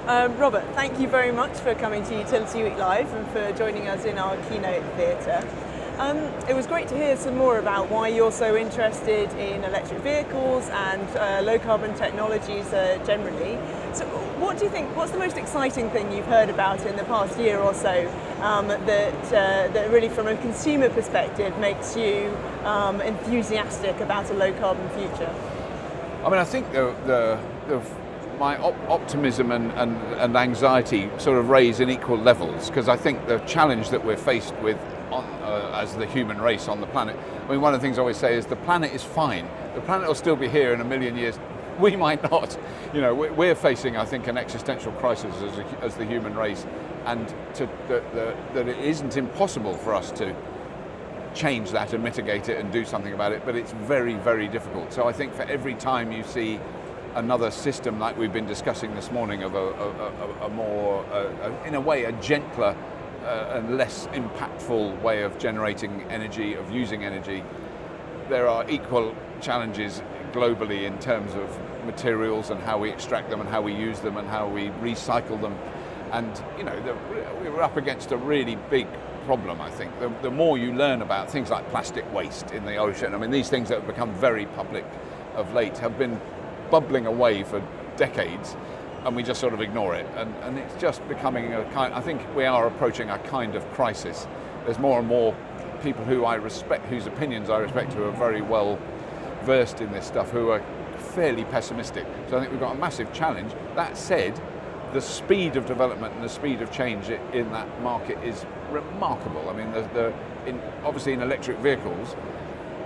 Robert, thank you very much for coming to Utility Week Live and for joining us in our keynote theatre. It was great to hear some more about why you're so interested in electric vehicles and low carbon technologies generally. So what do you think, what's the most exciting thing you've heard about in the past year or so that really from a consumer perspective makes you enthusiastic about a low carbon future? I mean, I think my optimism and anxiety sort of raise in equal levels, because I think the challenge that we're faced with as the human race on the planet, I mean, one of the things I always say is the planet is fine. The planet will still be here in a million years. We might not. You know, we're facing, I think, an existential crisis as the human race, and that it isn't impossible for us to change that and mitigate it and do something about it, but it's very, very difficult. So I think for every time you see another system like we've been discussing this morning of a more, in a way, a gentler and less impactful way of generating energy, of using energy, there are equal challenges globally in terms of materials and how we extract them and how we use them and how we recycle them. And, you know, we're up against a really big problem, I think. The more you learn about things like plastic waste in the ocean, I mean, these things that have become very public of late have been bubbling away for decades, and we just sort of ignore it. And it's just becoming a kind, I think we are approaching a kind of crisis. There's more and more people who I respect, whose opinions I respect, who are very well versed in this stuff, who are fairly pessimistic. So I think we've got a massive challenge. That said, the speed of development and the speed of change in that market is remarkable. I mean, obviously in electric vehicles,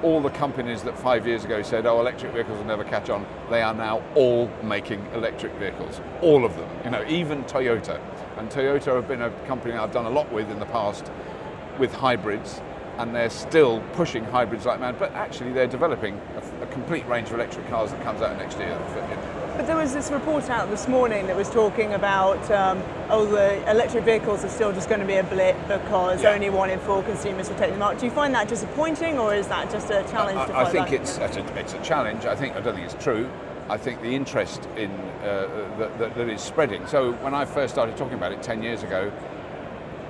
all the companies that 5 years ago said, oh, electric vehicles will never catch on, they are now all making electric vehicles. All of them, you know, even Toyota. And Toyota have been a company I've done a lot with in the past with hybrids, and they're still pushing hybrids like mad, but actually they're developing a complete range of electric cars that comes out next year. But there was this report out this morning that was talking about, the electric vehicles are still just going to be a blip because only 1 in 4 consumers will take them out. Do you find that disappointing, or is that just a challenge to fight? I think it's a challenge. I don't think it's true. I think the interest in that is spreading. So when I first started talking about it 10 years ago,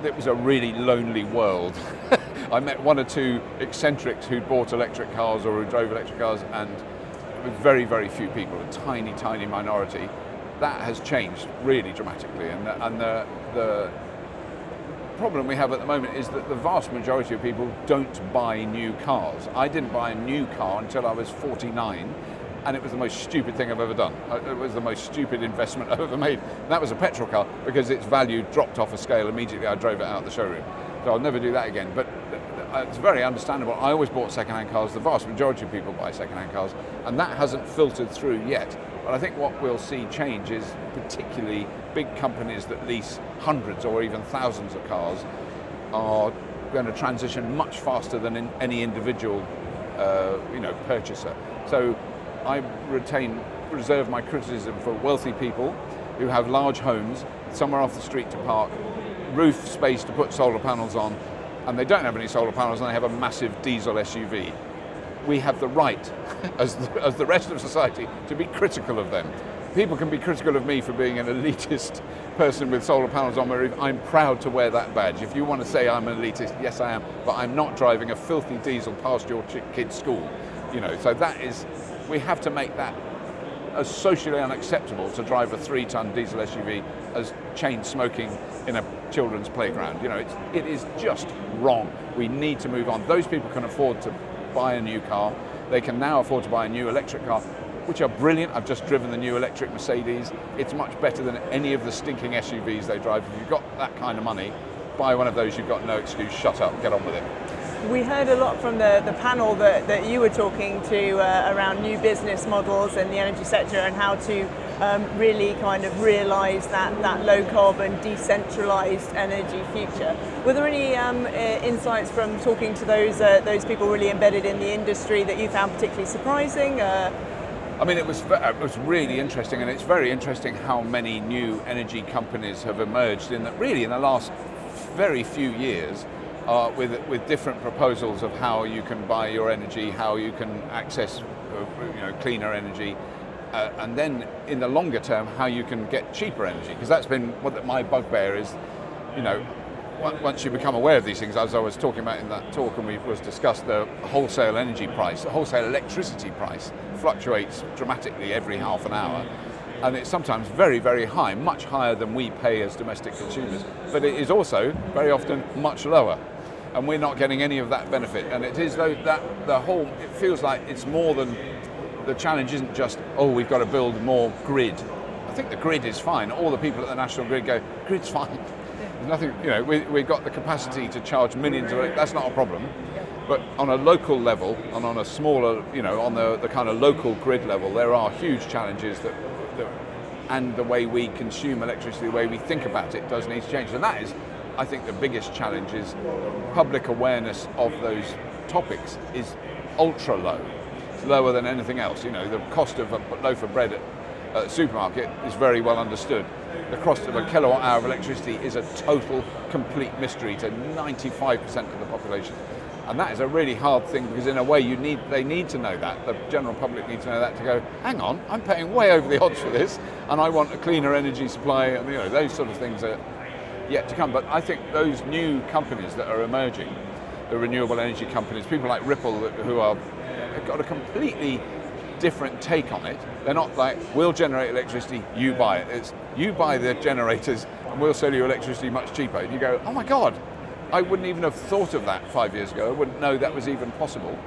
it was a really lonely world. I met 1 or 2 eccentrics who bought electric cars or who drove electric cars, and with very, very few people, a tiny, tiny minority. That has changed really dramatically, and the problem we have at the moment is that the vast majority of people don't buy new cars. I didn't buy a new car until I was 49, and it was the most stupid thing I've ever done. It was the most stupid investment I've ever made. That was a petrol car, because its value dropped off a scale immediately. I drove it out of the showroom. So I'll never do that again. But it's very understandable. I always bought second-hand cars. The vast majority of people buy second-hand cars, and that hasn't filtered through yet. But I think what we'll see change is particularly big companies that lease hundreds or even thousands of cars are going to transition much faster than any individual purchaser. So I reserve my criticism for wealthy people who have large homes, somewhere off the street to park, roof space to put solar panels on, and they don't have any solar panels and they have a massive diesel SUV. We have the right, as the rest of society, to be critical of them. People can be critical of me for being an elitist person with solar panels on my roof. I'm proud to wear that badge. If you want to say I'm an elitist, yes I am, but I'm not driving a filthy diesel past your kid's school. You know, so that is, we have to make that as socially unacceptable to drive a 3-ton diesel SUV as chain smoking in a children's playground. You know, it is just wrong. We need to move on. Those people can afford to buy a new car. They can now afford to buy a new electric car, which are brilliant. I've just driven the new electric Mercedes. It's much better than any of the stinking SUVs they drive. If you've got that kind of money, buy one of those. You've got no excuse. Shut up, get on with it. We heard a lot from the panel that you were talking to around new business models in the energy sector and how to really kind of realise that low carbon, decentralised energy future. Were there any insights from talking to those people really embedded in the industry that you found particularly surprising? I mean, it was really interesting, and it's very interesting how many new energy companies have emerged in the last very few years. With different proposals of how you can buy your energy, how you can access cleaner energy. and then in the longer term, how you can get cheaper energy, because that's been what my bugbear is. Once you become aware of these things, as I was talking about in that talk, and we was discussed, the wholesale energy price, the wholesale electricity price fluctuates dramatically every half an hour. And it's sometimes very, very high, much higher than we pay as domestic consumers. But it is also very often much lower. And we're not getting any of that benefit. And it is though that it feels like it's more than, the challenge isn't just, we've got to build more grid. I think the grid is fine. All the people at the National Grid go, grid's fine. There's nothing, we've got the capacity to charge millions of it, that's not a problem. But on a local level, and on a smaller, on the kind of local grid level, there are huge challenges and the way we consume electricity, the way we think about it, does need to change. And that is, I think, the biggest challenge is public awareness of those topics is ultra low. It's lower than anything else. The cost of a loaf of bread at the supermarket is very well understood. The cost of a kilowatt hour of electricity is a total, complete mystery to 95% of the population. And that is a really hard thing, because in a way they need to know that. The general public need to know that, to go, hang on, I'm paying way over the odds for this, and I want a cleaner energy supply, and those sort of things are yet to come. But I think those new companies that are emerging, the renewable energy companies, people like Ripple who have got a completely different take on it. They're not like, we'll generate electricity, you buy it. It's you buy the generators and we'll sell you electricity much cheaper. And you go, oh my God, I wouldn't even have thought of that 5 years ago. I wouldn't know that was even possible.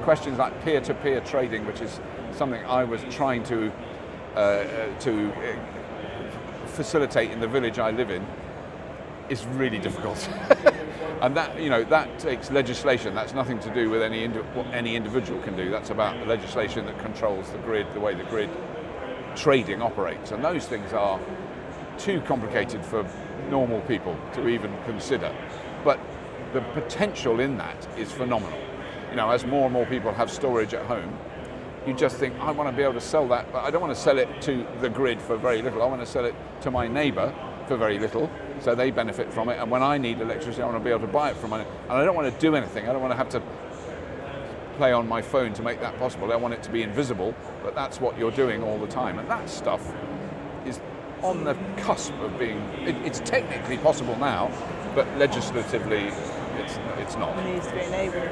Questions like peer-to-peer trading, which is something I was trying to facilitate in the village I live in, is really difficult. And that takes legislation. That's nothing to do with what any individual can do. That's about the legislation that controls the grid, the way the grid trading operates. And those things are too complicated for normal people to even consider. But the potential in that is phenomenal. As more and more people have storage at home, you just think, I want to be able to sell that, but I don't want to sell it to the grid for very little. I want to sell it to my neighbour for very little, so they benefit from it. And when I need electricity, I want to be able to buy it from and I don't want to do anything. I don't want to have to play on my phone to make that possible. I want it to be invisible, but that's what you're doing all the time. And that stuff is on the cusp of being, it's technically possible now, but legislatively it's not. It needs to be enabled.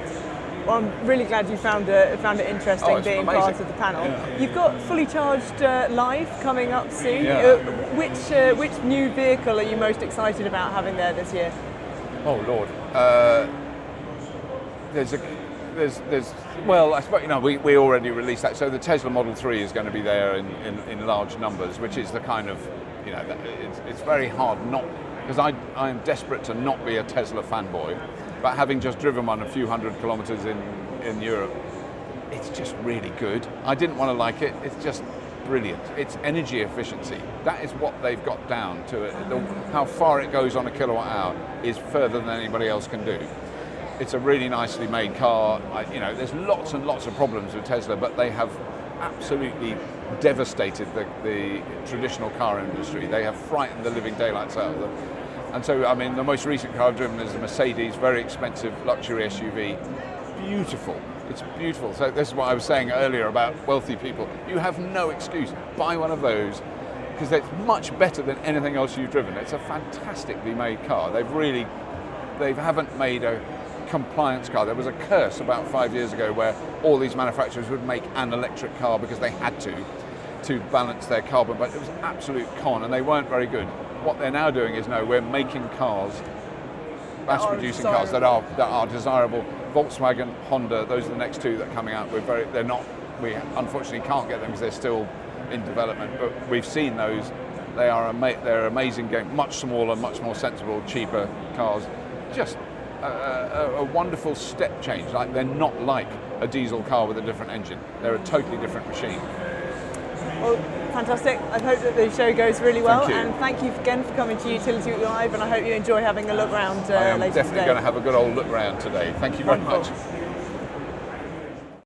Well, I'm really glad you found it interesting being amazing. part of the panel. Yeah. You've got Fully Charged Live coming up soon. Yeah. Which new vehicle are you most excited about having there this year? Oh Lord, I suppose we already released that. So the Tesla Model 3 is going to be there in large numbers, which is the kind of it's very hard not, because I am desperate to not be a Tesla fanboy. But having just driven one a few hundred kilometres in Europe, it's just really good. I didn't want to like it, it's just brilliant. It's energy efficiency. That is what they've got down to it. How far it goes on a kilowatt hour is further than anybody else can do. It's a really nicely made car. There's lots and lots of problems with Tesla, but they have absolutely devastated the traditional car industry. They have frightened the living daylights out of them. And so, the most recent car I've driven is a Mercedes, very expensive luxury SUV. Beautiful. It's beautiful. So this is what I was saying earlier about wealthy people. You have no excuse. Buy one of those, because it's much better than anything else you've driven. It's a fantastically made car. They haven't made a compliance car. There was a curse about 5 years ago where all these manufacturers would make an electric car because they had to balance their carbon, but it was an absolute con, and they weren't very good. What they're now doing is, we're making cars, mass-producing cars that are desirable. Volkswagen, Honda, those are the next two that are coming out. We unfortunately can't get them because they're still in development, but we've seen those. They're amazing game, much smaller, much more sensible, cheaper cars. Just a wonderful step change. They're not like a diesel car with a different engine. They're a totally different machine. Well, fantastic. I hope that the show goes really well. Thank you. And thank you again for coming to Utility Week Live, and I hope you enjoy having a look round I am later definitely today. going to have a good old look round today. Thank you very much.